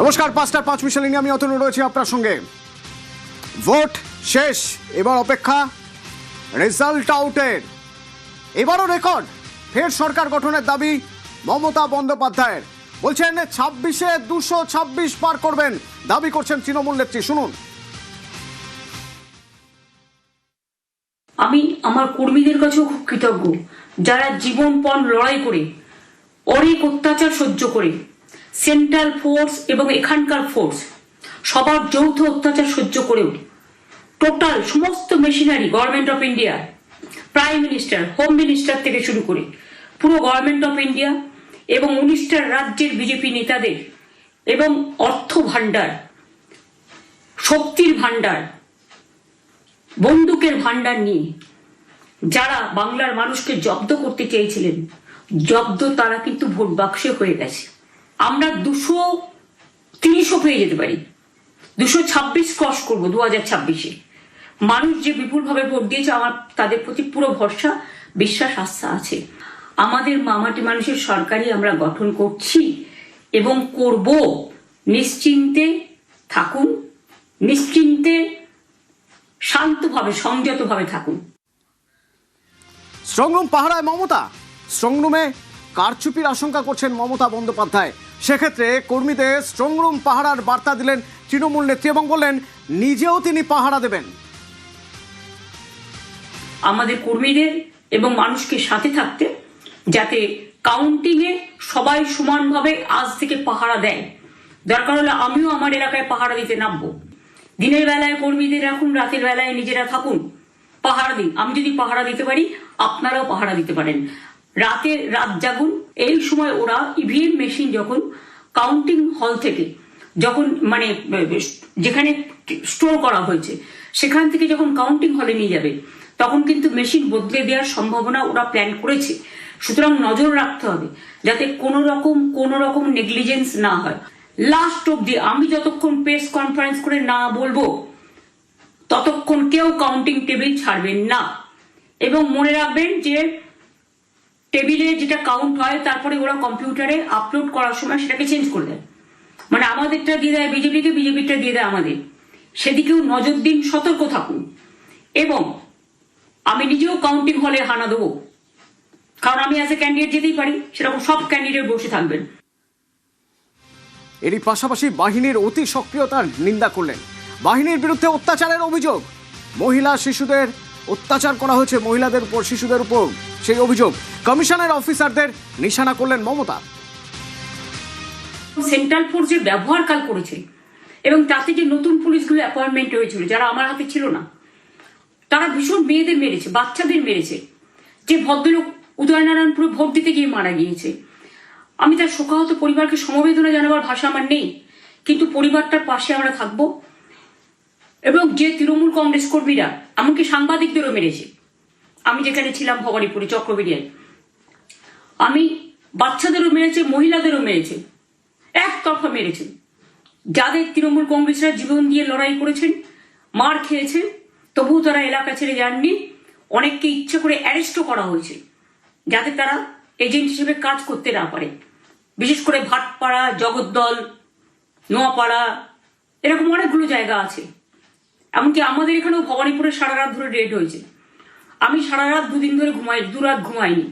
নমস্কার, 5:05 নিয়ে আমি অতনু রয়েছি আপনার সঙ্গে। ভোট শেষ, এবার অপেক্ষা রেজাল্ট আউটের। এবারও রেকর্ড, ফের সরকার গঠনের দাবি মমতা বন্দ্যোপাধ্যায়ের। বলছেন 26-এ 226 পার করবেন, দাবি করছেন তৃণমূল নেত্রী। শুনুন। আমি আমার কর্মীদের কাছেও খুব কৃতজ্ঞ, যারা জীবনপণ লড়াই করে অনেক অত্যাচার সহ্য করে সেন্ট্রাল ফোর্স এবং এখানকার ফোর্স সবার যৌথ অত্যাচার সহ্য করেও টোটাল সমস্ত machinery government of India, prime minister, home minister থেকে শুরু করে পুরো গভর্নমেন্ট অফ ইন্ডিয়া এবং 19টা রাজ্যের বিজেপি নেতাদের এবং অর্থ ভাণ্ডার, শক্তির ভাণ্ডার, বন্দুকের ভাণ্ডার নিয়ে যারা বাংলার মানুষকে জব্দ করতে চেয়েছিলেন, জব্দ তারা কিন্তু ভোট বাক্সে হয়ে গেছে। আমরা 230ও পেয়ে যেতে পারি, 226 ক্রস করবো 2026-এ। মানুষ যে বিপুলভাবে ভোট দিয়েছে, আমার তাদের প্রতি পুরো ভরসা, বিশ্বাস, আস্থা আছে। আমাদের মামাটি মানুষের সরকারই আমরা গঠন করছি এবং করব। নিশ্চিন্তে থাকুন, নিশ্চিন্তে শান্তভাবে সংযতভাবে থাকুন। স্ট্রংরুম পাহারায় মমতা, স্ট্রংরুমে কারচুপির আশঙ্কা করছেন মমতা বন্দ্যোপাধ্যায়। সেক্ষেত্রে কর্মীদের স্ট্রংরুম পাহারার বার্তা দিলেন তৃণমূল নেত্রী এবং বললেন নিজেও তিনি পাহারা দেবেন। আমাদের কর্মীদের এবং মানুষকে সাথে থাকতে, যাতে কাউন্টিংয়ে সবাই সমানভাবে আজ থেকে পাহারা দেয়। দরকার হলে আমিও আমার এলাকায় পাহারা দিতে নামবো। দিনের বেলায় কর্মীদের রাখুন, রাতের বেলায় নিজেরা থাকুন, পাহারা দিন। আমি যদি পাহারা দিতে পারি, আপনারাও পাহারা দিতে পারেন। রাত জাগুন। এই সময় ওরা ইভিএম মেশিন যখন কাউন্টিং হল থেকে, যখন মানে যেখানে স্টোর করা হয়েছে সেখান থেকে যখন কাউন্টিং হলে নিয়ে যাবে, তখন কিন্তু মেশিন বদলে দেওয়ার সম্ভাবনা ওরা প্ল্যান করেছে। সুতরাং নজর রাখতে হবে যাতে কোনো রকম নেগলিজেন্স না হয়। লাস্ট অব্দি আমি যতক্ষণ প্রেস কনফারেন্স করে না বলবো, ততক্ষণ কেউ কাউন্টিং টেবিল ছাড়বেন না। এবং মনে রাখবেন যে টেবিলে যেটা কাউন্ট হয়, তারপরে ওরা কম্পিউটারে আপলোড করার সময় সেটাকে চেঞ্জ করে দেয়। মানে আমাদেরটা দিয়ে দেয় বিজেপিকে, বিজেপিটা দিয়ে দেয় আমাদের। সেদিকেও নজর দিন, সতর্ক থাকুন। এবং আমি নিজেও কাউন্টিং হলে হানা দেবো, কারণ আমি অ্যাজ এ ক্যান্ডিডেট যেতেই পারি, সেরকম সব ক্যান্ডিডেট বসে থাকবেন। এরই পাশাপাশি বাহিনীর অতি সক্রিয়তার নিন্দা করলেন। বাহিনীর বিরুদ্ধে অত্যাচারের অভিযোগ, মহিলা শিশুদের অত্যাচার করা হয়েছে, মহিলাদের উপর, শিশুদের উপর সেই অভিযোগ। কমিশনের অফিসারদের নিশানা করলেন মমতা। সেন্ট্রাল ফোর্স যে ব্যবহার কাল করেছে এবং তাতে যে নতুন পুলিশগুলো অ্যাপয়েন্টমেন্ট হয়েছিল, যারা আমার হাতে ছিল না, তারা ভীষণ মেয়েদের মেরেছে, বাচ্চাদের মেরেছে। যে ভদ্রলোক উদয়নারায়ণপুরে ভোট দিতে গিয়ে মারা গিয়েছে, আমি তার শোকাহত পরিবারকে সমবেদনা জানাবার ভাষা আমার নেই, কিন্তু পরিবারটার পাশে আমরা থাকবো। এবং যে তৃণমূল কংগ্রেস কর্মীরা এমনকি সাংবাদিকদেরও মেরেছে, আমি যেখানে ছিলাম ভবানীপুরে চক্রবেড়িয়ায়, আমি বাচ্চাদেরও মেরেছে, মহিলাদেরও মেরেছে, একতরফা মেরেছে। যাদের তৃণমূল কংগ্রেসরা জীবন দিয়ে লড়াই করেছেন, মার খেয়েছে, তবুও তারা এলাকা ছেড়ে যাননি। অনেককে ইচ্ছে করে অ্যারেস্টও করা হয়েছে, যাতে তারা এজেন্ট হিসেবে কাজ করতে না পারে। বিশেষ করে ভাটপাড়া, জগদ্দল, নোয়াপাড়া, এরকম অনেকগুলো জায়গা আছে। এমনকি আমাদের এখানেও ভবানীপুরে সারা রাত ধরে রেড হয়েছে। আমি সারা রাত 2 দিন ধরে দু রাত ঘুমাইনি।